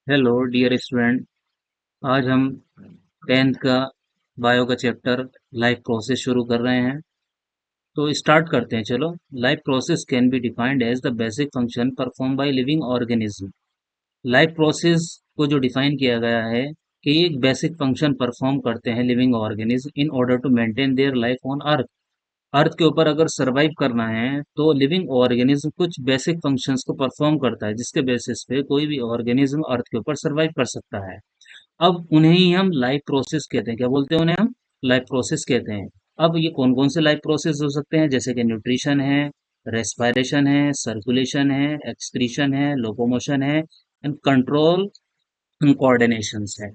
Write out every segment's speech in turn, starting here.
Hello dear student. आज हम 10th का बायो का चैप्टर लाइफ प्रोसेस शुरू कर रहे हैं। तो स्टार्ट करते हैं, चलो। Life process can be defined as the basic function perform by living organism. Life process को जो डिफाइन किया गया है कि ये एक बेसिक फंक्शन परफॉर्म करते हैं living organism in order to maintain their life on earth. Earth के ऊपर अगर सरवाइव करना है तो लिविंग ऑर्गेनिज्म कुछ बेसिक फंक्शंस को परफॉर्म करता है, जिसके बेसिस पे कोई भी ऑर्गेनिज्म अर्थ के ऊपर सरवाइव कर सकता है। अब उन्हें ही हम लाइफ प्रोसेस कहते हैं। क्या बोलते हैं उन्हें हम? लाइफ प्रोसेस कहते हैं। अब ये कौन कौन से लाइफ प्रोसेस हो सकते हैं? जैसे कि न्यूट्रिशन है, रेस्पिरेशन है, सर्कुलेशन है, एक्सक्रीशन है, लोकोमोशन है एंड कंट्रोल कोऑर्डिनेशंस है।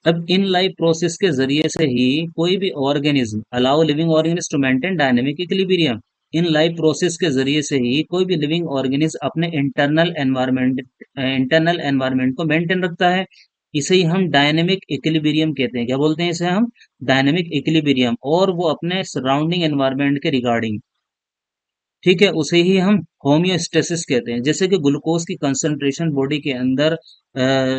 अब इन लाइफ प्रोसेस के जरिए से ही कोई भी organism allow living organism to maintain dynamic equilibrium. इन लाइफ प्रोसेस के जरिए से ही कोई भी लिविंग ऑर्गेनिज्म अपने इंटरनल एनवायरनमेंट को मेंटेन रखता है। इसे ही हम डायनेमिक इक्विलिब्रियम कहते हैं। क्या बोलते हैं इसे हम? Dynamic equilibrium. और वो अपने सराउंडिंग एनवायरनमेंट के रिगार्डिंग, ठीक है, उसे ही हम होमियोस्टेसिस कहते हैं। जैसे कि ग्लूकोज की कंसंट्रेशन बॉडी के अंदर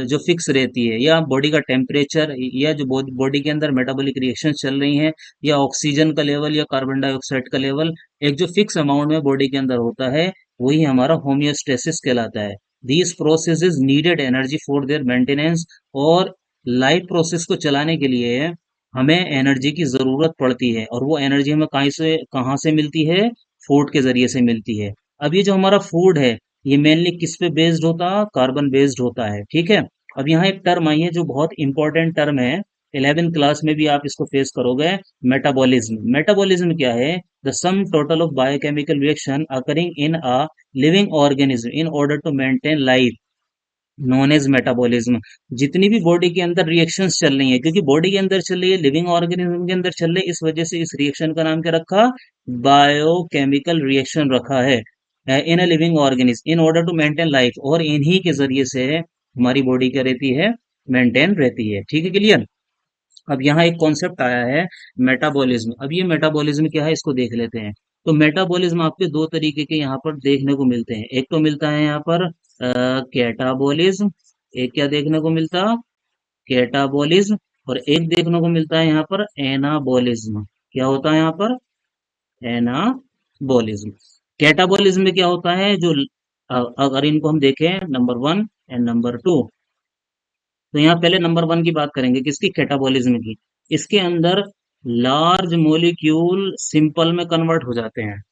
जो फिक्स रहती है, या बॉडी का टेम्परेचर, या जो बॉडी के अंदर मेटाबॉलिक रिएक्शन चल रही हैं, या ऑक्सीजन का लेवल या कार्बन डाइऑक्साइड का लेवल एक जो फिक्स अमाउंट में बॉडी के अंदर होता है, वही हमारा होमियोस्टेसिस कहलाता है। These processes needed energy for their maintenance. और लाइफ प्रोसेस को चलाने के लिए हमें एनर्जी की जरूरत पड़ती है, और वो एनर्जी हमें कहाँ से मिलती है? फूड के ज़रिए से मिलती है। अब ये जो हमारा फूड है, ये मेनली किस पे बेस्ड होता है? कार्बन बेस्ड होता है, ठीक है। अब यहाँ एक टर्म आई है जो बहुत इंपॉर्टेंट टर्म है, 11th क्लास में भी आप इसको फेस करोगे। मेटाबॉलिज्म। मेटाबॉलिज्म क्या है? The sum total of biochemical reaction occurring in a living organism in order to maintain life, known as metabolism. जितनी भी बॉडी के अंदर रिएक्शंस चल रही है, क्योंकि बॉडी के अंदर चल रही है, लिविंग ऑर्गेनिज्म के अंदर चल रही है, इस वजह से इस रिएक्शन का नाम क्या रखा? बायोकेमिकल रिएक्शन रखा है। In a living organism in order to maintain life, और इन्हीं के जरिए से हमारी बॉडी क्या रहती है? मेंटेन रहती है, ठीक है, क्लियर। अब यहाँ एक कॉन्सेप्ट आया है, मेटाबॉलिज्म। अब ये मेटाबॉलिज्म क्या है, इसको देख लेते हैं। तो मेटाबॉलिज्म आपके दो तरीके के यहाँ पर देखने को मिलते हैं। एक तो मिलता है यहाँ पर कैटाबॉलिज्म। एक क्या देखने को मिलता? कैटाबॉलिज्म। और एक देखने को मिलता है यहाँ पर एनाबॉलिज्म। क्या होता है यहाँ पर? एनाबॉलिज्म। कैटाबॉलिज्म में क्या होता है? जो अगर इनको हम देखें, number one and number two, तो यहाँ पहले नंबर वन की बात करेंगे, किसकी? कैटाबॉलिज्म की। इसके अंदर लार्ज मोलिक्यूल सिंपल में कन्वर्ट हो जाते हैं,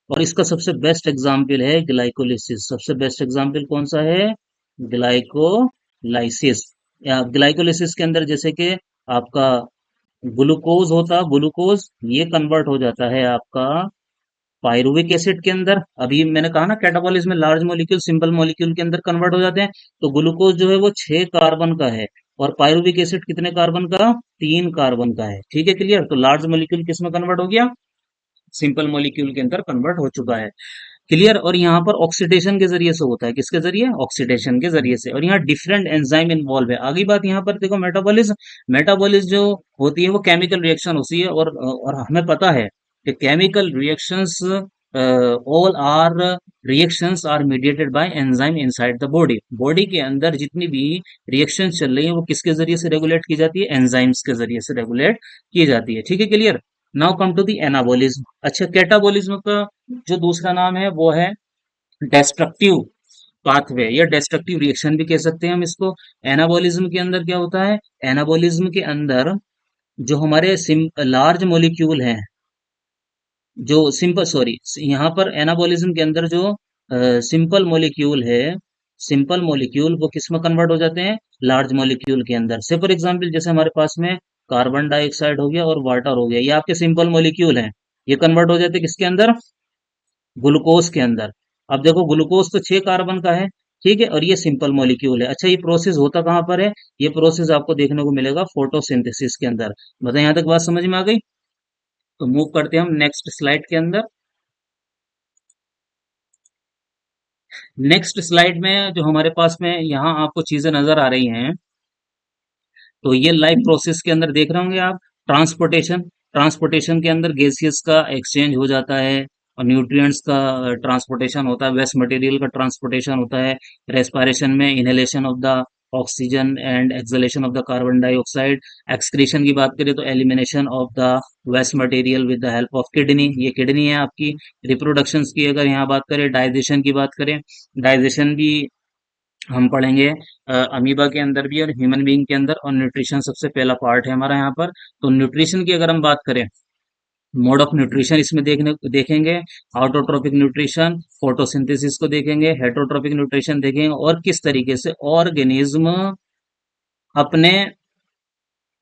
और इसका सबसे बेस्ट एग्जाम्पल है ग्लाइकोलिसिस। सबसे बेस्ट एग्जाम्पल कौन सा है? ग्लाइकोलाइसिस। या ग्लाइकोलिसिस के अंदर जैसे कि आपका ग्लूकोज होता, ग्लूकोज ये कन्वर्ट हो जाता है आपका पायरुविक एसिड के अंदर। अभी मैंने कहा ना, कैटाबॉलिज्म में लार्ज मॉलिक्यूल सिंपल मॉलिक्यूल के अंदर कन्वर्ट हो जाते हैं। तो ग्लूकोज जो है वो 6 कार्बन का है, और पायरुविक एसिड कितने कार्बन का? 3 कार्बन का है, ठीक है, क्लियर। तो लार्ज मॉलिक्यूल किस में कन्वर्ट हो गया? सिंपल मॉलिक्यूल के अंदर कन्वर्ट हो चुका है, क्लियर। और यहाँ पर ऑक्सीडेशन के जरिए से होता है। किसके जरिए? ऑक्सीडेशन के जरिए से। और यहाँ डिफरेंट एंजाइम इन्वॉल्व है। आगे बात यहाँ पर देखो, मेटाबॉलिज्म। मेटाबॉलिज्म जो होती है वो केमिकल रिएक्शन होती है, और हमें पता है कि chemical reactions, all are reactions are mediated by enzyme inside the body. Body के अंदर जितनी भी रिएक्शन चल रही है वो किसके जरिए से रेगुलेट की जाती है? एंजाइम्स के जरिए से रेगुलेट की जाती है, ठीक है, clear. Now come to the anabolism. अच्छा, कैटाबॉलिज्म का जो दूसरा नाम है वो है डेस्ट्रक्टिव पाथवे, या डेस्ट्रक्टिव रिएक्शन भी कह सकते हैं हम इसको। एनाबॉलिज्म के अंदर क्या होता है? एनाबॉलिज्म के अंदर जो हमारे लार्ज मॉलिक्यूल हैं, जो सिंपल, सॉरी, यहाँ पर एनाबॉलिज्म के अंदर जो सिंपल मॉलिक्यूल है, सिंपल मॉलिक्यूल वो किस में कन्वर्ट हो जाते हैं? लार्ज मॉलिक्यूल के अंदर। से फॉर एग्जांपल, जैसे हमारे पास में कार्बन डाइऑक्साइड हो गया और वाटर हो गया, ये आपके सिंपल मॉलिक्यूल हैं। ये कन्वर्ट हो जाते हैं किसके अंदर? ग्लूकोज के अंदर। अब देखो, ग्लूकोज तो 6 कार्बन का है, ठीक है, और ये सिंपल मॉलिक्यूल है। अच्छा, ये प्रोसेस होता कहाँ पर है? ये प्रोसेस आपको देखने को मिलेगा फोटोसिंथेसिस के अंदर। बताए, यहाँ तक बात समझ में आ गई? तो मूव करते हैं हम नेक्स्ट स्लाइड के अंदर। नेक्स्ट स्लाइड में जो हमारे पास में यहाँ आपको चीजें नजर आ रही हैं, तो ये लाइफ प्रोसेस के अंदर देख रहे होंगे आप। ट्रांसपोर्टेशन। ट्रांसपोर्टेशन के अंदर गैसियस का एक्सचेंज हो जाता है, और न्यूट्रिएंट्स का ट्रांसपोर्टेशन होता है, वेस्ट मटेरियल का ट्रांसपोर्टेशन होता है। रेस्पिरेशन में inhalation of the oxygen and exhalation of the carbon dioxide. Excretion की बात करें तो elimination of the waste material with the help of kidney, ये किडनी है आपकी। रिप्रोडक्शन की अगर यहाँ बात करें, डाइजेशन की बात करें, डाइजेशन भी हम पढ़ेंगे अमीबा के अंदर भी और ह्यूमन बीइंग के अंदर। और न्यूट्रिशन सबसे पहला पार्ट है हमारा यहाँ पर। तो न्यूट्रिशन की अगर हम बात करें, मोड ऑफ न्यूट्रिशन इसमें देखेंगे, ऑटोट्रोपिक न्यूट्रिशन, फोटोसिंथेसिस को देखेंगे, हेटरोट्रोपिक न्यूट्रिशन देखेंगे, और किस तरीके से ऑर्गेनिज्म अपने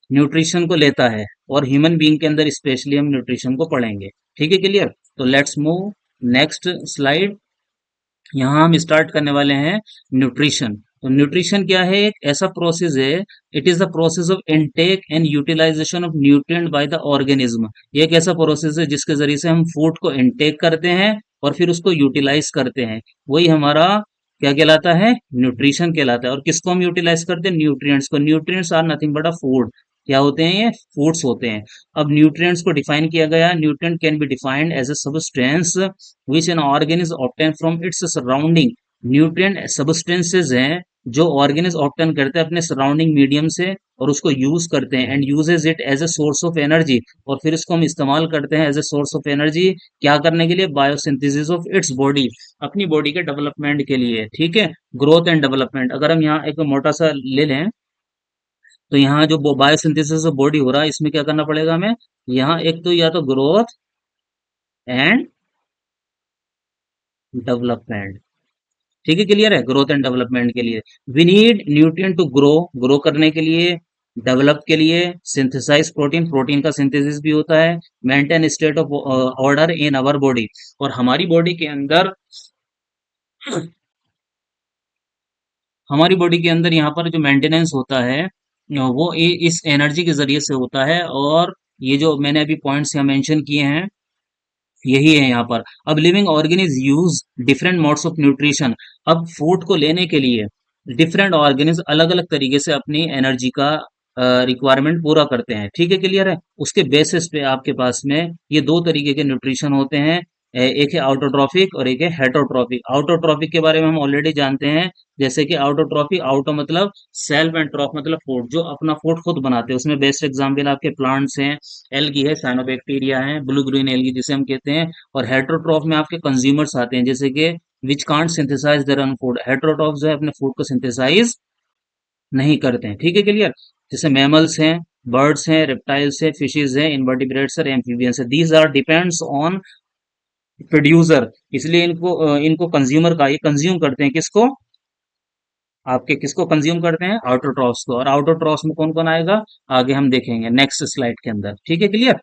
न्यूट्रिशन को लेता है, और ह्यूमन बीइंग के अंदर स्पेशली हम न्यूट्रिशन को पढ़ेंगे। ठीक है, क्लियर। तो लेट्स मूव नेक्स्ट स्लाइड। यहाँ हम स्टार्ट करने वाले हैं न्यूट्रिशन। तो न्यूट्रिशन क्या है? एक ऐसा प्रोसेस है, it is the process of intake and utilisation of nutrient by the organism. ये एक ऐसा प्रोसेस है जिसके जरिए से हम फूड को इनटेक करते हैं और फिर उसको यूटिलाइज करते हैं। वही हमारा क्या कहलाता है? न्यूट्रिशन कहलाता है। और किसको हम यूटिलाइज करते हैं? न्यूट्रिएंट्स को। Nutrients are nothing but a food. क्या होते हैं ये? फूड्स होते हैं। अब न्यूट्रिएंट्स को डिफाइन किया गया, nutrient can be defined as a substance which an organism obtain from its surrounding। Nutrient substances हैं जो ऑर्गेनिज्म ऑब्टेन करते हैं अपने सराउंडिंग मीडियम से, और उसको यूज करते हैं, and uses it as a source of energy. और फिर इसको हम इस्तेमाल करते हैं as a source of energy, क्या करने के लिए? बायोसिंथेसिस ऑफ इट्स बॉडी, अपनी बॉडी के डेवलपमेंट के लिए। ठीक है, ग्रोथ एंड डेवलपमेंट। अगर हम यहाँ एक मोटा सा ले लें, तो यहाँ जो बायोसिंथेसिस ऑफ बॉडी हो रहा है, इसमें क्या करना पड़ेगा हमें? यहाँ एक तो या तो ग्रोथ एंड डेवलपमेंट। ठीक है, क्लियर है। ग्रोथ एंड डेवलपमेंट के लिए we need nutrient to grow, grow करने के लिए, डेवलप के लिए, सिंथेसाइज प्रोटीन, प्रोटीन का सिंथेसिस भी होता है, maintain state of order in our body. और हमारी बॉडी के अंदर हमारी बॉडी के अंदर यहाँ पर जो मेंटेनेंस होता है वो इस एनर्जी के जरिए से होता है। और ये जो मैंने अभी पॉइंट्स यहाँ मेंशन किए हैं, यही है यहाँ पर। अब living organism use different modes of nutrition. अब फूड को लेने के लिए डिफरेंट ऑर्गेनिज अलग अलग तरीके से अपनी एनर्जी का रिक्वायरमेंट पूरा करते हैं। ठीक है, क्लियर है। उसके बेसिस पे आपके पास में ये दो तरीके के न्यूट्रिशन होते हैं, एक है आउटोट्रॉफिक और एक है हेटरोट्रॉफिक। आउटोट्रॉफिक के बारे में हम ऑलरेडी जानते हैं, जैसे कि आउटोट्रॉफिक, आउटो मतलब सेल्फ एंड ट्रॉफ मतलब फूड, जो अपना फूड खुद बनाते हैं। उसमें बेस्ट एग्जाम्पल आपके प्लांट्स हैं, एल्गी है, साइनोबैक्टीरिया है, ब्लू ग्रीन एल्गी जिसे हम कहते हैं। और हेटरोट्रॉफ में आपके कंज्यूमर्स आते हैं, जैसे कि which can't synthesise their own food. Heterotroph जो है अपने फूड को सिंथेसाइज नहीं करते हैं। ठीक है, क्लियर। जैसे मैमल्स हैं, बर्ड्स हैं, रेप्टाइल्स हैं, फिशेज हैं, इनवर्टिब्रेट्स और एम्फीबियंस है। These are depends on producer. इसलिए इनको कंज्यूमर का, ये कंज्यूम करते हैं किसको? आपके किसको कंज्यूम करते हैं? आउटोट्रॉफ्स को। और आउटोट्रॉफ्स में कौन कौन आएगा आगे हम देखेंगे नेक्स्ट स्लाइड के अंदर। ठीक है, clear.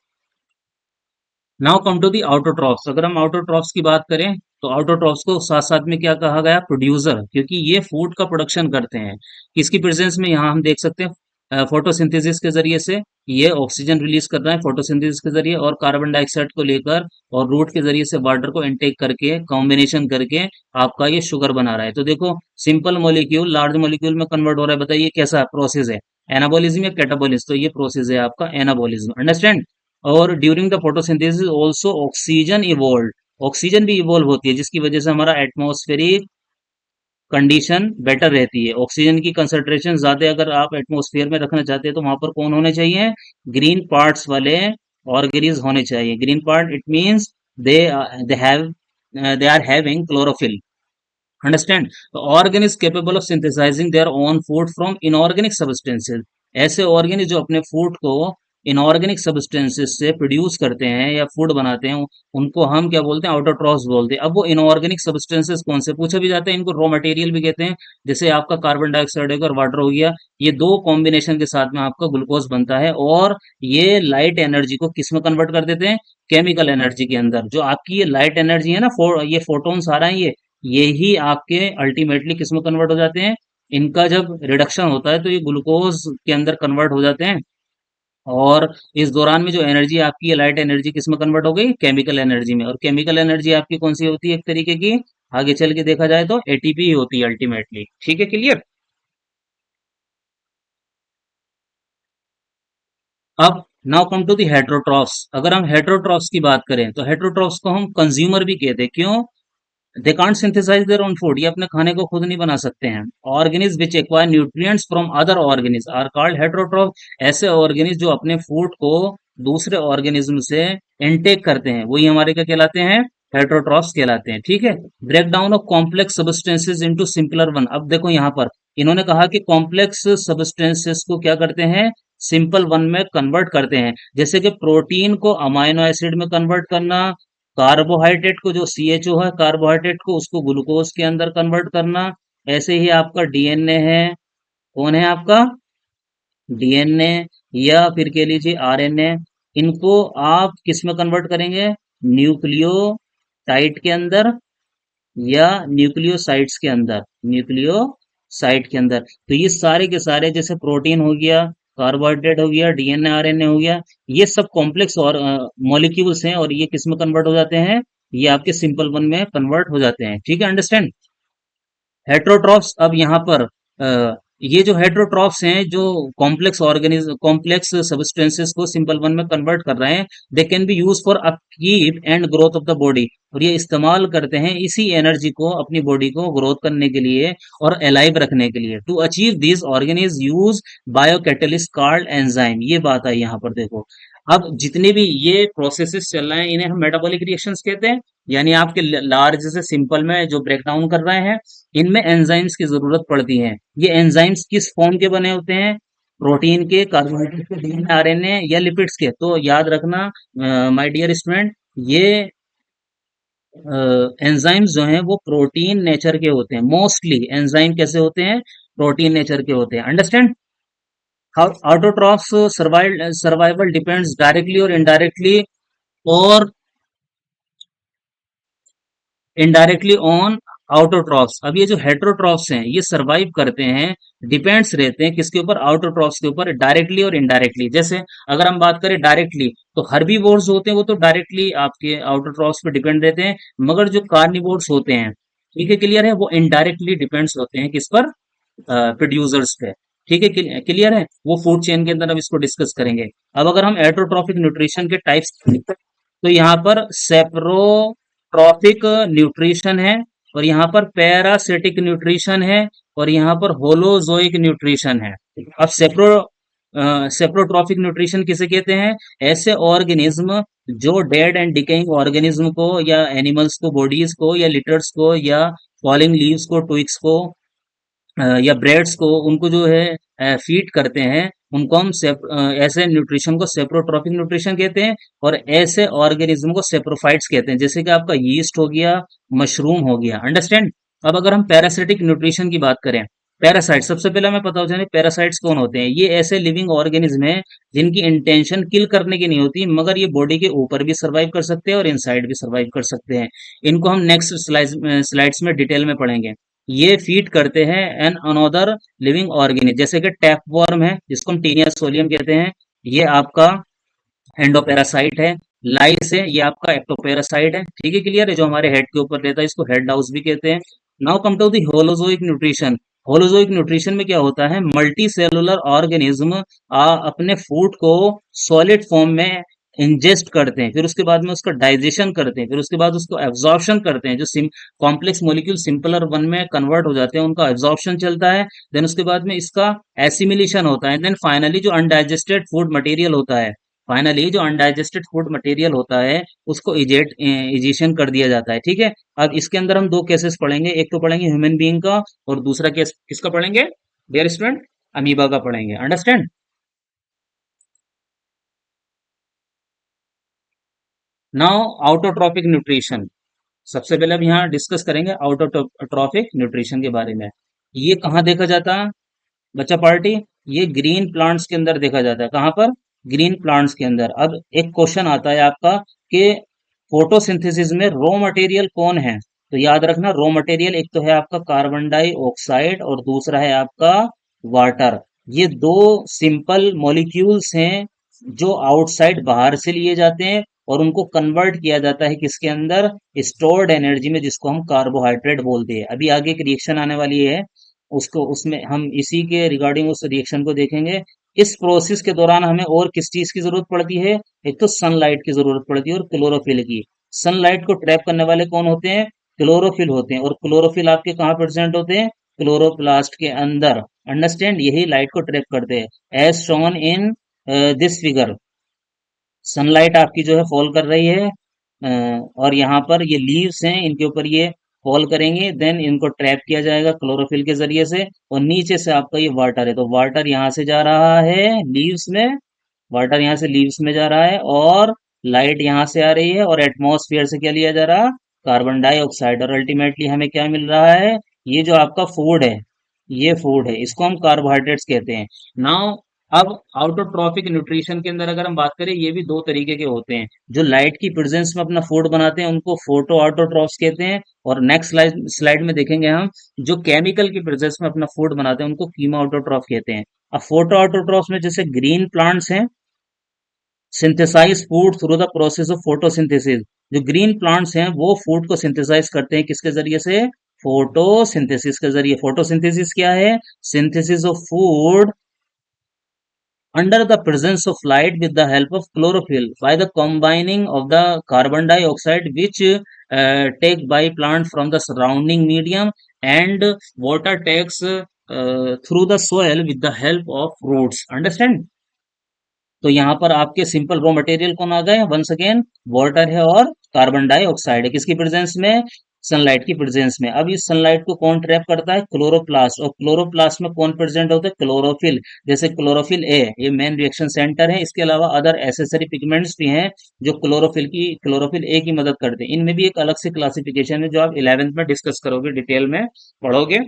Now come to the autotrophs. अगर हम आउटोट्रॉफ्स की बात करें, तो आउटोट्रॉफ्स को साथ साथ में क्या कहा गया? प्रोड्यूसर, क्योंकि ये फूड का प्रोडक्शन करते हैं। किसकी प्रेजेंस में? यहाँ हम देख सकते हैं फोटोसिंथेसिस के जरिए से ये ऑक्सीजन रिलीज कर रहा है फोटोसिंथेसिस के जरिए, और कार्बन डाइऑक्साइड को लेकर और रूट के जरिए से वाटर को इनटेक करके कॉम्बिनेशन करके आपका ये शुगर बना रहा है। तो देखो, सिंपल मॉलिक्यूल लार्ज मॉलिक्यूल में कन्वर्ट हो रहा है। बताइए कैसा प्रोसेस है? एनाबॉलिज्म या कैटाबॉलिज्म? तो ये प्रोसेस है आपका एनाबॉलिज्म। अंडरस्टैंड। और during the photosynthesis also oxygen evolve, oxygen भी इवॉल्व होती है, जिसकी वजह से हमारा एटमॉस्फेरिक कंडीशन बेटर रहती है। ऑक्सीजन की कंसंट्रेशन ज्यादा अगर आप एटमॉस्फेयर में रखना चाहते हैं, तो वहां पर कौन होने चाहिए? ग्रीन पार्ट्स वाले ऑर्गेनिज होने चाहिए। Green part it means they they have they are having chlorophyll. Understand. Organism capable of synthesising their own food from inorganic substances. ऐसे ऑर्गेनिज जो अपने फूड को इनऑर्गेनिक सब्सटेंसेस से प्रोड्यूस करते हैं या फूड बनाते हैं, उनको हम क्या बोलते हैं? आउटोट्रॉफ्स बोलते हैं। अब वो इनऑर्गेनिक सब्सटेंसेस कौन से पूछा भी जाता है, इनको रॉ मटेरियल भी कहते हैं। जैसे आपका कार्बन डाइऑक्साइड और वाटर हो गया, ये दो कॉम्बिनेशन के साथ में आपका ग्लूकोज बनता है, और ये लाइट एनर्जी को किस में कन्वर्ट कर देते हैं? केमिकल एनर्जी के अंदर। जो आपकी ये लाइट एनर्जी है ना, ये फोटोन्स आ रहा है, ये ही आपके अल्टीमेटली किस में कन्वर्ट हो जाते हैं? इनका जब रिडक्शन होता है तो ये ग्लूकोज के अंदर कन्वर्ट हो जाते हैं। और इस दौरान में जो एनर्जी आपकी है, लाइट एनर्जी किस में कन्वर्ट हो गई? केमिकल एनर्जी में। और केमिकल एनर्जी आपकी कौन सी होती है? एक तरीके की, आगे चल के देखा जाए तो एटीपी ही होती है अल्टीमेटली। ठीक है, क्लियर। अब now come to the heterotrophs. अगर हम हेट्रोट्रॉफ्स की बात करें, तो हेट्रोट्रॉफ्स को हम कंज्यूमर भी कहते हैं। क्यों? They can't synthesise their own food, ये अपने खाने को खुद नहीं बना सकते हैं। Organism which acquire nutrients from other organism are called heterotroph, ऐसे ऑर्गेनिज जो अपने फूड को दूसरे ऑर्गेनिज्म से इनटेक करते हैं वही हमारे क्या कहलाते हैं, हेटरोट्रॉफ्स कहलाते हैं। ठीक है। Break down of complex substances into simpler one, अब देखो यहाँ पर इन्होंने कहा कि कॉम्प्लेक्स सब्सटेंसेस को क्या करते हैं, सिंपल वन में कन्वर्ट करते हैं। जैसे कि प्रोटीन को अमाइनो एसिड में कन्वर्ट करना, कार्बोहाइड्रेट को जो CHO है कार्बोहाइड्रेट को उसको ग्लूकोज के अंदर कन्वर्ट करना। ऐसे ही आपका डीएनए है, कौन है आपका डीएनए, या फिर कह लीजिए आरएनए, इनको आप किस में कन्वर्ट करेंगे, न्यूक्लियोटाइड के अंदर या न्यूक्लियोसाइड्स के अंदर, न्यूक्लियोसाइड के अंदर। तो ये सारे के सारे जैसे प्रोटीन हो गया, कार्बोहाइड्रेट हो गया, डीएनए आरएनए हो गया, ये सब कॉम्प्लेक्स और मॉलिक्यूल्स हैं और ये किस में कन्वर्ट हो जाते हैं, ये आपके सिंपल वन में कन्वर्ट हो जाते हैं। ठीक है, अंडरस्टैंड। हेट्रोट्रॉफ्स, अब यहाँ पर ये जो हेट्रोट्रॉफ्स हैं जो कॉम्प्लेक्स सब्सटेंसेस को सिंपल वन में कन्वर्ट कर रहे हैं, they can be use for upkeep and growth of the body, और ये इस्तेमाल करते हैं इसी एनर्जी को अपनी बॉडी को ग्रोथ करने के लिए और अलाइव रखने के लिए। To achieve this organism use biocatalyst called enzyme, ये बात आई यहाँ पर देखो। अब जितने भी ये प्रोसेसेस चल रहे हैं इन्हें हम मेटाबॉलिक रिएक्शंस कहते हैं, यानी आपके लार्ज से सिंपल में जो ब्रेक डाउन कर रहे हैं इनमें एंजाइम्स की जरूरत पड़ती है। ये एंजाइम्स किस फॉर्म के बने होते हैं, प्रोटीन के, कार्बोहाइड्रेट के, डीएनए आरएनए या लिपिड्स के। तो याद रखना माय डियर स्टूडेंट, ये एंजाइम्स जो हैं वो प्रोटीन नेचर के होते हैं। मोस्टली एंजाइम कैसे होते हैं, प्रोटीन नेचर के होते हैं। Understand. Autotrophs survival depends directly और इनडायरेक्टली और इनडायरेक्टली ऑन आउटोट्रॉफ्स। अब ये जो हेट्रोट्रॉफ्स हैं ये सरवाइव करते हैं, डिपेंड्स रहते हैं किसके ऊपर, आउटोट्रॉफ्स के ऊपर, डायरेक्टली और इनडायरेक्टली। जैसे अगर हम बात करें डायरेक्टली तो हर्बीवोर्स होते हैं वो तो डायरेक्टली आपके आउटोट्रॉफ्स पे डिपेंड रहते हैं, मगर जो कार्निवोर्स होते हैं, ठीक है क्लियर है, वो इनडायरेक्टली डिपेंड्स होते हैं किस पर, प्रोड्यूसर्स पे। ठीक है, क्लियर है। वो फूड चेन के अंदर हम इसको डिस्कस करेंगे। अब अगर हम हेटरोट्रॉफिक न्यूट्रिशन के टाइप्स, तो यहाँ पर सेप्रोट्रॉफिक न्यूट्रिशन है, और यहाँ पर पैरासिटिक न्यूट्रिशन है, और यहाँ पर होलोजोइक न्यूट्रिशन है। अब सेप्रोट्रॉफिक न्यूट्रिशन किसे कहते हैं, ऐसे ऑर्गेनिज्म जो डेड एंड डिकेइंग ऑर्गेनिज्म को या एनिमल्स को, बॉडीज को या लिटर्स को या फॉलिंग लीव्स को, ट्विग्स को या ब्रेड्स को, उनको जो है फीड करते हैं, उनको हम ऐसे न्यूट्रिशन को सेप्रोट्रॉफिक न्यूट्रिशन कहते हैं। और ऐसे ऑर्गेनिज्म को सेप्रोफाइट्स कहते हैं, जैसे कि आपका यीस्ट हो गया, मशरूम हो गया। अंडरस्टैंड। अब अगर हम पैरासिटिक न्यूट्रिशन की बात करें, पैरासाइट सबसे पहले हमें पता हो जाए पैरासाइट्स कौन होते हैं। ये ऐसे लिविंग ऑर्गेनिज्म हैं जिनकी इंटेंशन किल करने की नहीं होती, मगर ये बॉडी के ऊपर भी सर्वाइव कर सकते हैं और इनसाइड भी सर्वाइव कर सकते हैं। इनको हम नेक्स्ट स्लाइड्स में डिटेल में पढ़ेंगे। ये फीड करते हैं एन अनोदर लिविंग ऑर्गेनिज्म, जैसे कि टैपवर्म है जिसको हम टीनिया सोलियम कहते हैं, ये आपका एंडोपैरासाइट है। लाइस है, ये आपका एक्टोपैरासाइट है। ठीक है, क्लियर है, जो हमारे हेड के ऊपर रहता है इसको हेड हाउस भी कहते हैं। Now come to the holozoic nutrition. Holozoic nutrition में क्या होता है, मल्टी सेलुलर ऑर्गेनिज्म अपने फूड को सॉलिड फॉर्म में इंजेस्ट करते हैं, फिर उसके बाद में उसका डाइजेशन करते हैं, फिर उसके बाद उसको एब्जॉर्प्शन करते हैं। जो कॉम्प्लेक्स मॉलिक्यूल सिंपलर वन में कन्वर्ट हो जाते हैं उनका एब्जॉर्प्शन चलता है, देन उसके बाद में इसका एसिमिलेशन होता है, देन फाइनली जो अनडाइजेस्टेड फूड मटेरियल होता है, फाइनली जो अनडाइजेस्टेड फूड मटेरियल होता है उसको इजेशन कर दिया जाता है। ठीक है। अब इसके अंदर हम दो केसेस पढ़ेंगे, एक तो पढ़ेंगे ह्यूमन बीइंग का और दूसरा केस किसका पढ़ेंगे डियर स्टूडेंट, अमीबा का पढ़ेंगे। अंडरस्टैंड। नाउ आउटोट्रॉफिक न्यूट्रिशन, सबसे पहले अब यहाँ डिस्कस करेंगे आउटोट्रॉफिक न्यूट्रिशन के बारे में। ये कहाँ देखा जाता है बच्चा पार्टी, ये ग्रीन प्लांट्स के अंदर देखा जाता है। कहाँ पर, ग्रीन प्लांट्स के अंदर। अब एक क्वेश्चन आता है आपका कि फोटोसिंथेसिस में रॉ मटेरियल कौन है, तो याद रखना रॉ मटेरियल एक तो है आपका कार्बन डाइऑक्साइड और दूसरा है आपका वाटर। ये दो सिंपल मॉलिक्यूल्स हैं जो आउटसाइड बाहर से लिए जाते हैं और उनको कन्वर्ट किया जाता है किसके अंदर, स्टोर्ड एनर्जी में, जिसको हम कार्बोहाइड्रेट बोलते हैं। अभी आगे एक रिएक्शन आने वाली है, उसको उसमें हम इसी के रिगार्डिंग उस रिएक्शन को देखेंगे। इस प्रोसेस के दौरान हमें और किस चीज की जरूरत पड़ती है, एक तो सनलाइट की जरूरत पड़ती है और क्लोरोफिल की। सनलाइट को ट्रैप करने वाले कौन होते हैं, क्लोरोफिल होते हैं, और क्लोरोफिल आपके कहाँ प्रेजेंट होते हैं? क्लोरोप्लास्ट के अंदर। अंडरस्टैंड? यही लाइट को ट्रैप करते हैं, as shown in this figure. Sunlight आपकी जो है फॉल कर रही है, और यहाँ पर ये लीव्स हैं, इनके ऊपर ये फॉल करेंगे, देन इनको ट्रैप किया जाएगा क्लोरोफिल के जरिए से, और नीचे से आपका ये वाटर है, तो वाटर यहाँ से जा रहा है लीव्स में, वाटर यहाँ से लीव्स में जा रहा है, और लाइट यहाँ से आ रही है, और एटमॉस्फेयर से क्या लिया जा रहा? कार्बन डाइऑक्साइड, और अल्टीमेटली हमें क्या मिल रहा है? ये जो आपका फूड है, ये फूड है, इसको हम कार्बोहाइड्रेट्स कहते हैं। नाउ अब आउटोट्रॉफिक न्यूट्रिशन के अंदर अगर हम बात करें, ये भी दो तरीके के होते हैं। जो लाइट की प्रेजेंस में अपना फूड बनाते हैं उनको फोटो ऑटोट्रॉफ्स कहते हैं, और नेक्स्ट स्लाइड स्लाइड में देखेंगे हम, जो केमिकल की प्रेजेंस में अपना फूड बनाते हैं उनको कीमो ऑटोट्रॉफ कहते हैं। अब फोटो ऑटोट्रॉफ्स में जैसे ग्रीन प्लांट्स हैं, synthesise food through the process of photosynthesis. जो ग्रीन प्लांट्स हैं वो फूड को सिंथेसाइज करते हैं, किसके जरिए से? फोटोसिंथेसिस के जरिए। फोटोसिंथेसिस क्या है? Synthesis of food under the presence of light with the help of chlorophyll by the combining of the carbon dioxide which take by plant from the surrounding medium, and water takes through the soil with the help of roots. Understand? तो यहाँ पर आपके simple raw material कौन आ गए? Once again water है और carbon dioxide है, किसकी प्रेजेंस में? सनलाइट की प्रेजेंस में। अब इस सनलाइट को कौन ट्रैप करता है? क्लोरोप्लास्ट। और क्लोरोप्लास्ट में कौन प्रेजेंट होता है? क्लोरोफिल। जैसे क्लोरोफिल ए, ये मेन रिएक्शन सेंटर है, इसके अलावा अदर एसेसरी पिगमेंट्स भी हैं जो क्लोरोफिल ए की मदद करते हैं। इनमें भी एक अलग से क्लासिफिकेशन है जो आप 11th में डिस्कस करोगे, डिटेल में पढ़ोगे।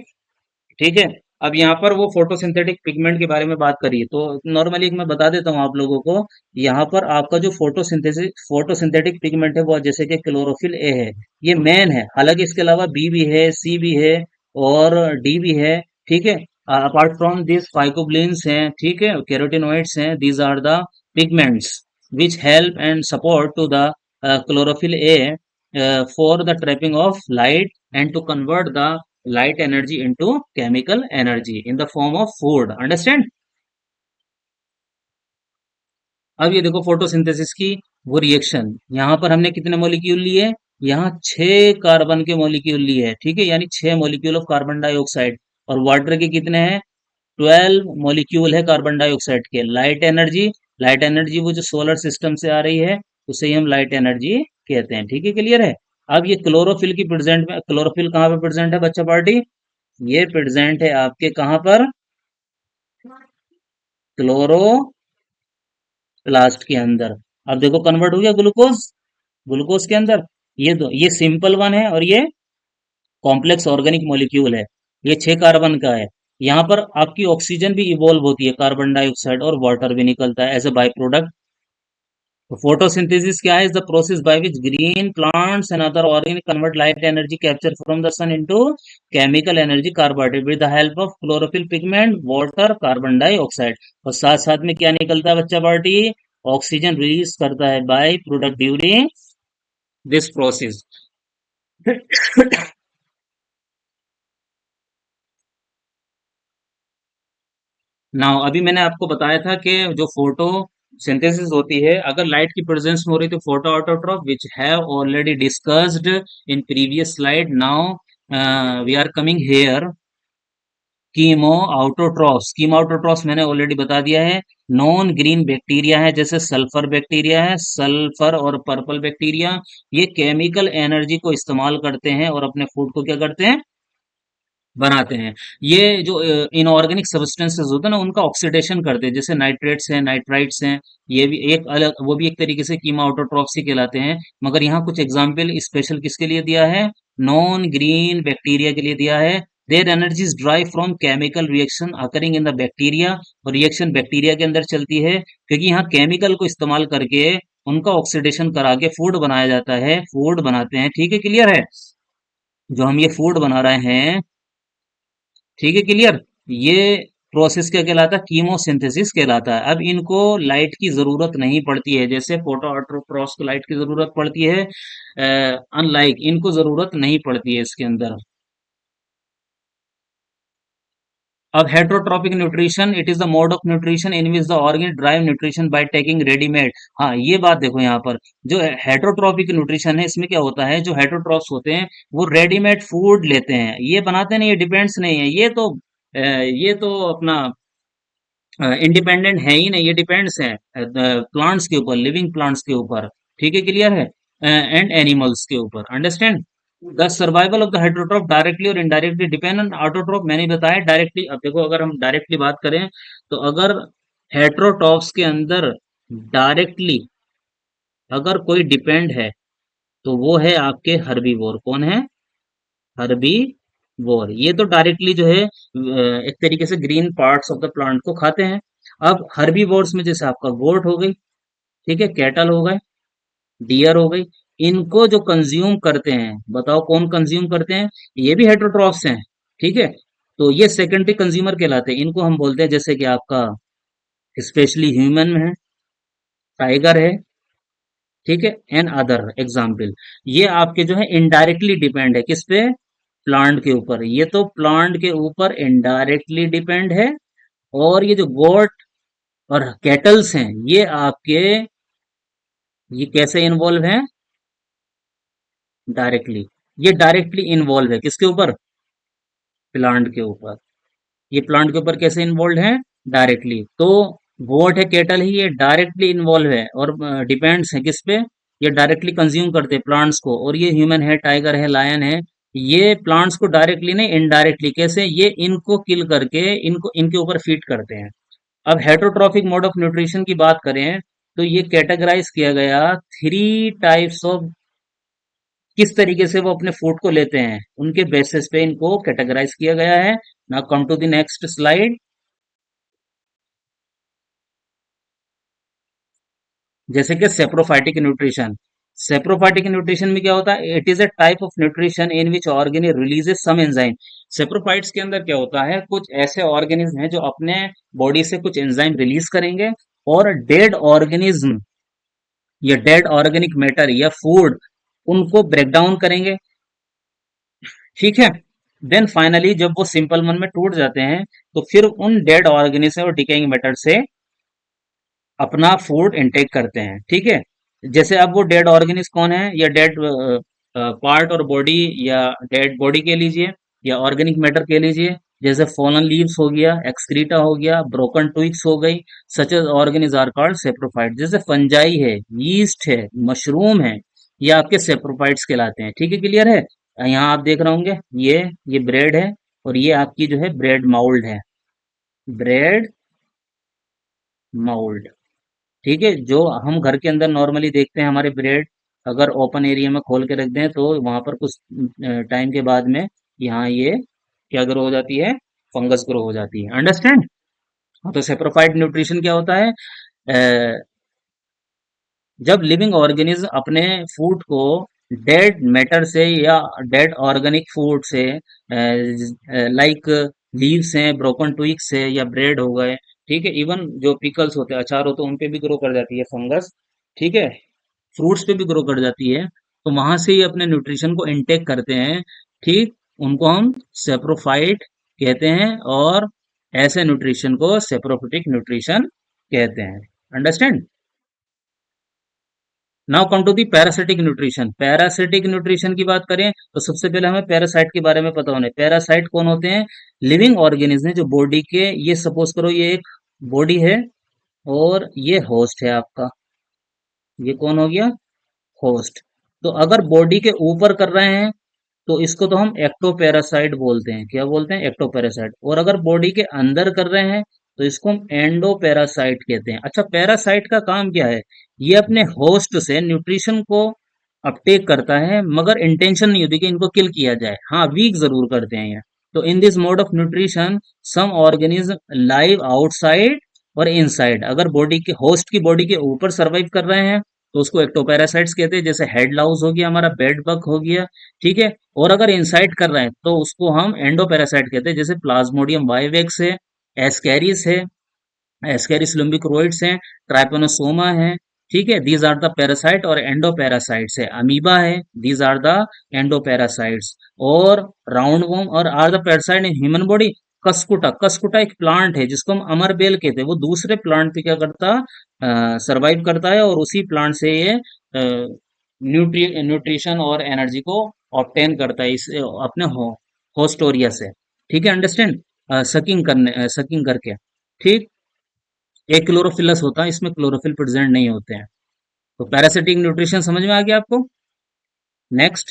ठीक है। अब यहाँ पर वो फोटोसिंथेटिक पिगमेंट के बारे में बात करिए, तो नॉर्मली मैं बता देता हूँ आप लोगों को। यहाँ पर आपका जो फोटोसिंथेटिक पिगमेंट है वो जैसे कि क्लोरोफिल ए है, ये मेन है। हालांकि इसके अलावा बी भी है, सी भी है, और डी भी है। ठीक है। अपार्ट फ्रॉम दिस फाइकोब्लिन्स हैं, ठीक है, कैरोटिनोइड्स हैं, these are the pigments which help and support to the chlorophyll A for the trapping of light and to convert the light energy into chemical energy in the form of food. Understand? अब ये देखो photosynthesis की वो reaction, यहाँ पर हमने कितने molecule लिए? यहाँ 6 कार्बन के मॉलिक्यूल लिए हैं, ठीक है, यानी 6 मॉलिक्यूल ऑफ कार्बन डाइऑक्साइड। और वाटर के कितने हैं? 12 मॉलिक्यूल है कार्बन डाइऑक्साइड के। लाइट एनर्जी वो जो सोलर सिस्टम से आ रही है, उसे ही हम लाइट एनर्जी कहते हैं। ठीक है, क्लियर है? अब ये क्लोरोफिल की प्रेजेंट में, क्लोरोफिल कहाँ पे प्रेजेंट है बच्चा पार्टी? ये प्रेजेंट है आपके कहाँ पर? क्लोरोप्लास्ट के अंदर। अब देखो कन्वर्ट हो गया ग्लूकोज, ग्लूकोज के अंदर। ये सिंपल वन है, और ये कॉम्प्लेक्स ऑर्गेनिक मॉलिक्यूल है। ये 6 कार्बन का है। यहाँ पर आपकी ऑक्सीजन भी इवॉल्व होती है, कार्बन डाइऑक्साइड और वाटर भी निकलता है एज ए बाय प्रोडक्ट। तो फोटोसिंथेसिस क्या है? Is the process by which green plants and other organic convert light energy capture from the sun into chemical energy carbohydrate with the help of chlorophyll pigment, water, carbon dioxide. और साथ साथ में क्या निकलता है बच्चा पार्टी? ऑक्सीजन रिलीज करता है by product during this process. Now अभी मैंने आपको बताया था कि जो फोटो सिंथेसिस होती है, अगर लाइट की प्रेजेंस में हो रही तो photoautotroph, which have already discussed in previous slide. Now we are coming here chemoautotrophs मैंने ऑलरेडी बता दिया है। नॉन ग्रीन बैक्टीरिया है, जैसे सल्फर बैक्टीरिया है, सल्फर और पर्पल बैक्टीरिया, ये केमिकल एनर्जी को इस्तेमाल करते हैं और अपने फूड को क्या करते हैं? बनाते हैं। ये जो इनऑर्गेनिक सब्सटेंसेस होते हैं ना, उनका ऑक्सीडेशन करते हैं, जैसे नाइट्रेट्स हैं, नाइट्राइट्स हैं। ये भी एक अलग, वो भी एक तरीके से कीमा ऑटोट्रॉफ्स ही कहलाते हैं। मगर यहाँ कुछ एग्जाम्पल स्पेशल किसके लिए दिया है? नॉन ग्रीन बैक्टीरिया के लिए दिया है। Their energy is drive from chemical reaction occurring in the bacteria. और रिएक्शन बैक्टीरिया के अंदर चलती है, क्योंकि यहाँ केमिकल को इस्तेमाल करके उनका ऑक्सीडेशन करा के फूड बनाया जाता है, फूड बनाते हैं। ठीक है, क्लियर है? जो हम ये फूड बना रहे हैं, ठीक है, क्लियर? ये प्रोसेस क्या कहलाता है? कीमोसिंथेसिस कहलाता है। अब इनको लाइट की जरूरत नहीं पड़ती है, जैसे फोटो ऑटोट्रॉफ्स को लाइट की जरूरत पड़ती है, अनलाइक इनको जरूरत नहीं पड़ती है इसके अंदर। अब heterotrophic nutrition, it is the mode of nutrition in which the organ drive nutrition by taking readymade. हाँ, ये बात देखो यहाँ पर, जो हेट्रोट्रॉपिक न्यूट्रिशन है इसमें क्या होता है, जो हेट्रोट्रॉप्स होते हैं वो रेडीमेड फूड लेते हैं, ये बनाते नहीं, ये डिपेंड्स नहीं है, ये तो अपना इंडिपेंडेंट है ही नहीं, ये डिपेंड्स है प्लांट्स के ऊपर, लिविंग प्लांट्स के ऊपर। ठीक है, क्लियर है, एंड एनिमल्स के ऊपर, understand. The survival of the heterotroph directly और इनडायरेक्टली डिपेंड ऑन ऑटोट्रॉप, मैंने बताया डायरेक्टली। अब देखो, अगर हम डायरेक्टली बात करें तो अगर हेट्रोट्रॉप्स के अंदर डायरेक्टली अगर कोई डिपेंड है तो वो है आपके हर्बीवोर। कौन है? हर्बीवोर। ये तो डायरेक्टली जो है एक तरीके से green parts of the plant को खाते हैं। अब हर्बीवोर्स में जैसे आपका गोट हो गई, ठीक है, कैटल हो गए, डियर हो गई, इनको जो कंज्यूम करते हैं, बताओ कौन कंज्यूम करते हैं? ये भी हेटेरोट्रॉफ्स हैं, ठीक है। तो ये सेकेंडरी कंज्यूमर कहलाते हैं, इनको हम बोलते हैं, जैसे कि आपका स्पेशली ह्यूमन में है, टाइगर है, ठीक है, एंड अदर एग्जाम्पल। ये आपके जो है इनडायरेक्टली डिपेंड है किस पे? प्लांट के ऊपर। ये तो प्लांट के ऊपर इनडायरेक्टली डिपेंड है, और ये जो गोट और कैटल्स हैं ये आपके, ये कैसे इन्वॉल्व हैं? डायरेक्टली। ये डायरेक्टली इन्वॉल्व है किसके ऊपर? प्लांट के ऊपर। ये प्लांट के ऊपर कैसे इन्वॉल्व है? डायरेक्टली। तो गोट है, कैटल ही, ये डायरेक्टली इन्वॉल्व है और डिपेंड्स है किस पे? ये डायरेक्टली कंज्यूम करते हैं प्लांट्स को। और ये ह्यूमन है, टाइगर है, लायन है, ये प्लांट्स को डायरेक्टली नहीं, इनडायरेक्टली। कैसे? ये इनको किल करके इनको इनके ऊपर फीड करते हैं। अब हेटरोट्रॉफिक मोड ऑफ न्यूट्रिशन की बात करें तो ये कैटेगराइज किया गया थ्री टाइप्स ऑफ, किस तरीके से वो अपने फूड को लेते हैं उनके बेसिस पे इनको कैटेगराइज किया गया है। Now come to the next slide. जैसे कि सेप्रोफाइटिक न्यूट्रिशन। सेप्रोफाइटिक न्यूट्रिशन में क्या होता है? It is a type of nutrition in which organism releases some enzyme. Saprophytes के अंदर क्या होता है, कुछ ऐसे ऑर्गेनिज्म हैं जो अपने बॉडी से कुछ एंजाइम रिलीज करेंगे और डेड ऑर्गेनिज्म या डेड ऑर्गेनिक मैटर या फूड उनको ब्रेक डाउन करेंगे, ठीक है। देन फाइनली जब वो सिंपल वन में टूट जाते हैं तो फिर उन डेड ऑर्गेनिज्म और डिकेइंग मैटर से अपना फूड इनटेक करते हैं, ठीक है। जैसे अब वो डेड ऑर्गेनिज कौन है, या डेड पार्ट और बॉडी, या डेड बॉडी कह लीजिए, या ऑर्गेनिक मैटर कह लीजिए। जैसे फॉलन लीव्स हो गया, एक्सक्रीटा हो गया, ब्रोकन ट्विग्स हो गई, such as organism are called saprophyte. जैसे फंजाई है, यीस्ट है, मशरूम है, ये आपके सेप्रोफाइट्स कहलाते हैं, ठीक है, क्लियर है। यहाँ आप देख रहे होंगे, ये ब्रेड है, और ये आपकी जो है ब्रेड माउल्ड है, ब्रेड माउल्ड, ठीक है। जो हम घर के अंदर नॉर्मली देखते हैं हमारे ब्रेड, अगर ओपन एरिया में खोल के रख दें तो वहां पर कुछ टाइम के बाद में यहाँ ये क्या ग्रो हो जाती है? फंगस ग्रो हो जाती है, अंडरस्टैंड। तो सेप्रोफाइट न्यूट्रिशन क्या होता है? जब लिविंग ऑर्गेनिज्म अपने फूड को डेड मैटर से या डेड ऑर्गेनिक फूड से, लाइक लीव्स हैं, ब्रोकन ट्विग्स है, या ब्रेड हो गए, ठीक है, इवन जो पिकल्स होते हैं, अचार होते हैं, उन पे भी ग्रो कर जाती है फंगस, ठीक है, फ्रूट्स पे भी ग्रो कर जाती है। तो वहां से ही अपने न्यूट्रिशन को इनटेक करते हैं, ठीक। उनको हम सेप्रोफाइट कहते हैं, और ऐसे न्यूट्रिशन को सेप्रोफिटिक न्यूट्रिशन कहते हैं, understand. Now come to the parasitic nutrition. Parasitic nutrition की बात करें तो सबसे पहले हमें पैरासाइट के बारे में पता होना है। पैरासाइट कौन होते हैं? लिविंग ऑर्गेनिज्म जो बॉडी के, ये सपोज करो ये एक बॉडी है और ये होस्ट है आपका, ये कौन हो गया? होस्ट। तो अगर बॉडी के ऊपर कर रहे हैं तो इसको तो हम एक्टोपैरासाइट बोलते हैं। क्या बोलते हैं? एक्टोपैरासाइट। और अगर बॉडी के अंदर कर रहे हैं तो इसको हम एंडोपैरासाइट कहते हैं। अच्छा, पैरासाइट का काम क्या है? ये अपने होस्ट से न्यूट्रिशन को अपटेक करता है, मगर इंटेंशन नहीं होती कि इनको किल किया जाए, हाँ वीक जरूर करते हैं ये। तो in this mode of nutrition some organism live outside और इनसाइड। अगर बॉडी के होस्ट की बॉडी के ऊपर सर्वाइव कर रहे हैं तो उसको एक्टोपैरासाइट्स कहते हैं, जैसे हेड लाउस हो गया, हमारा बेड बग हो गया, ठीक है। और अगर इनसाइड कर रहे हैं तो उसको हम एंडोपैरासाइट कहते हैं, जैसे प्लाज्मोडियम वाइवेक्स है, एस्केरिस है, एस्केरिस लुम्बिक्रोइड्स हैं, ट्राइपेनोसोमा है, ठीक है। These are the parasite. और एंडोपैरासाइट्स है, अमीबा है, दीज आर द एंडोपैरासाइट्स। और राउंड वॉर्म और are the parasite in human body. Cuscuta, Cuscuta एक प्लांट है जिसको हम अमरबेल कहते हैं, वो दूसरे प्लांट पे क्या करता, सरवाइव करता है और उसी प्लांट से ये न्यूट्रिशन और एनर्जी को ऑब्टेन करता है इस अपने होस्टोरिया से। ठीक है, अंडरस्टैंड, सकिंग करके। ठीक। एक क्लोरोफिलस होता है, इसमें क्लोरोफिल प्रेजेंट नहीं होते हैं। तो पैरासिटिक न्यूट्रिशन समझ में आ गया आपको। Next,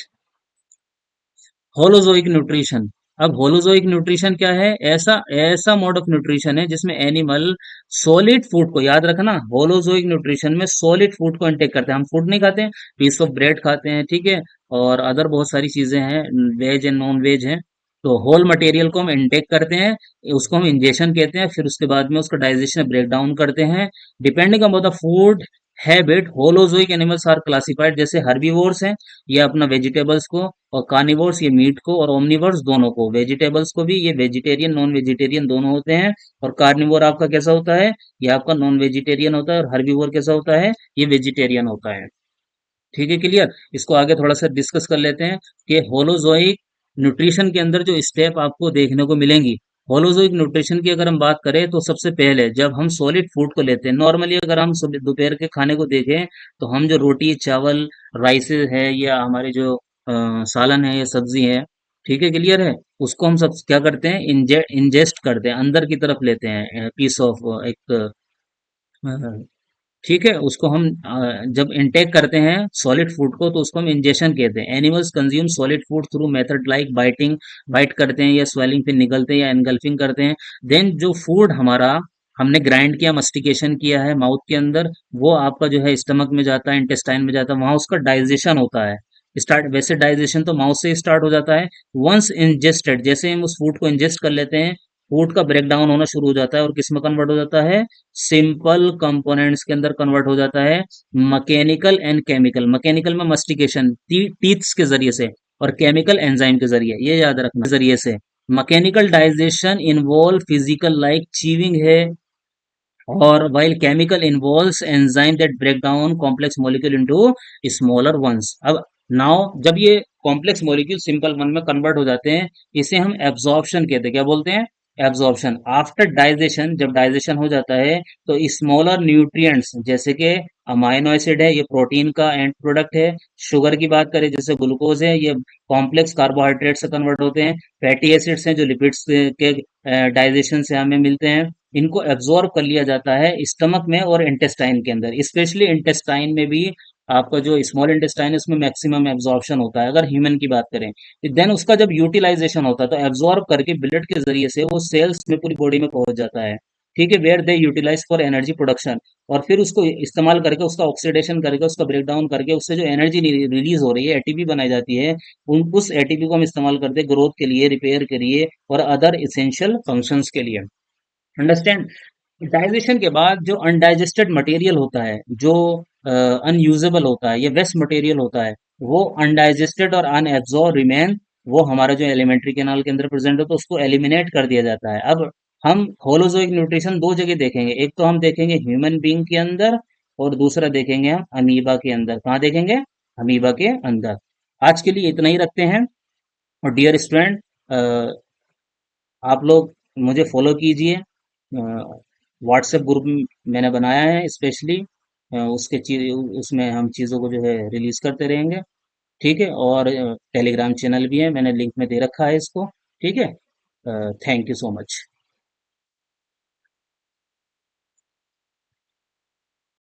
holozoic nutrition. अब होलोजोइक न्यूट्रिशन क्या है? ऐसा ऐसा मोड ऑफ न्यूट्रिशन है जिसमें एनिमल सॉलिड फूड को, याद रखना, होलोजोइक न्यूट्रिशन में सॉलिड फूड को इंटेक करते हैं। हम फूड नहीं खाते हैं, पीस ऑफ ब्रेड खाते हैं, ठीक है, और अदर बहुत सारी चीजें हैं, वेज एंड नॉन वेज हैं। तो होल मटेरियल को हम इंटेक करते हैं, उसको हम इंजेशन कहते हैं, फिर उसके बाद में उसका डाइजेशन ब्रेक डाउन करते हैं। Depending upon the food habit, holozoic animals are classified, जैसे हर्बीवोर्स हैं, ये अपना वेजिटेबल्स को, और कार्निवोर्स ये मीट को, और ओमनिवोर्स दोनों को, वेजिटेबल्स को भी, ये वेजिटेरियन नॉन वेजिटेरियन दोनों होते हैं। और कार्निवोर आपका कैसा होता है? ये आपका नॉन वेजिटेरियन होता है। और हर्बीवोर कैसा होता है? ये वेजिटेरियन होता है। ठीक है, क्लियर। इसको आगे थोड़ा सा डिस्कस कर लेते हैं कि होलोजोइक न्यूट्रिशन के अंदर जो स्टेप आपको देखने को मिलेंगी। होलोजोइक न्यूट्रिशन की अगर हम बात करें तो सबसे पहले जब हम सॉलिड फूड को लेते हैं, नॉर्मली अगर हम सुबह दोपहर के खाने को देखें तो हम जो रोटी चावल राइसेस है या हमारे जो सालन है या सब्जी है, ठीक है, क्लियर है, उसको हम सब क्या करते हैं? इंजेस्ट करते हैं, अंदर की तरफ लेते हैं, पीस ऑफ एक, ठीक है, उसको हम जब इनटेक करते हैं सॉलिड फूड को तो उसको हम इंजेशन कहते हैं। Animals consume solid food through method like biting, bite करते हैं या स्वेलिंग पे निगलते हैं या एनगल्फिंग करते हैं। देन जो फूड हमारा हमने ग्राइंड किया, मस्टिकेशन किया है माउथ के अंदर, वो आपका जो है स्टमक में जाता है, इंटेस्टाइन में जाता है, वहां उसका डाइजेशन होता है। स्टार्ट वैसे डाइजेशन तो माउथ से ही स्टार्ट हो जाता है। वंस इंजेस्टेड, जैसे हम उस फूड को इंजेस्ट कर लेते हैं, फूड का ब्रेक डाउन होना शुरू हो जाता है और किस में कन्वर्ट हो जाता है? सिंपल कंपोनेंट्स के अंदर कन्वर्ट हो जाता है। मैकेनिकल एंड केमिकल, मैकेनिकल में मस्टिकेशन टीथ्स के जरिए से, और केमिकल एंजाइम के जरिए, ये याद रखना, जरिए से। Mechanical digestion involve physical like chewing है, और while chemical involves enzyme that break down complex molecule into smaller ones। अब नाउ जब ये कॉम्प्लेक्स मॉलिक्यूल सिंपल वन में कन्वर्ट हो जाते हैं, इसे हम एब्जॉर्प्शन कहते हैं। क्या बोलते हैं? एब्जॉर्प्शन। आफ्टर डाइजेशन, जब डाइजेशन हो जाता है तो स्मॉलर न्यूट्रिएंट्स, जैसे कि अमाइनो एसिड है, ये प्रोटीन का एंड प्रोडक्ट है। शुगर की बात करें, जैसे ग्लूकोज है, ये कॉम्प्लेक्स कार्बोहाइड्रेट से कन्वर्ट होते हैं। फैटी एसिड्स हैं जो लिपिड्स के डाइजेशन से हमें मिलते हैं। इनको एब्जॉर्ब कर लिया जाता है स्टमक में और इंटेस्टाइन के अंदर, स्पेशली इंटेस्टाइन में भी। आपका जो स्मॉल इंटेस्टाइन है उसमें मैक्सिमम एब्जॉर्प्शन होता है अगर ह्यूमन की बात करें। देन उसका जब यूटिलाइजेशन होता है तो एब्जॉर्ब करके ब्लड के जरिए से वो सेल्स में पूरी बॉडी में पहुंच जाता है। ठीक है, where they utilise for energy production. और फिर उसको इस्तेमाल करके, उसका ऑक्सीडेशन करके, उसका ब्रेक डाउन करके, उससे जो एनर्जी रिलीज हो रही है, एटीपी बनाई जाती है, उस एटीपी को हम इस्तेमाल करते हैं ग्रोथ के लिए, रिपेयर के लिए, और अदर इसेंशियल फंक्शंस के लिए। अंडरस्टैंड। डाइजेशन के बाद जो अनडाइजेस्टेड मटेरियल होता है, जो अनयूजेबल होता है, ये वेस्ट मटेरियल होता है, वो अनडाइजेस्टेड और अनएब्सॉर्ब रिमेन, वो हमारा जो एलिमेंट्री कैनाल के अंदर प्रेजेंट होता है उसको एलिमिनेट कर दिया जाता है। अब हम होलोजोइक न्यूट्रिशन दो जगह देखेंगे, एक तो हम देखेंगे ह्यूमन बीइंग के अंदर, और दूसरा देखेंगे हम अमीबा के अंदर। कहाँ देखेंगे? अमीबा के अंदर। आज के लिए इतना ही रखते हैं। और डियर स्टूडेंट, आप लोग मुझे फॉलो कीजिए। व्हाट्सएप ग्रुप मैंने बनाया है स्पेशली, उसके चीज उसमें हम चीज़ों को जो है रिलीज करते रहेंगे। ठीक है, और टेलीग्राम चैनल भी है, मैंने लिंक में दे रखा है इसको। ठीक है, थैंक यू सो मच।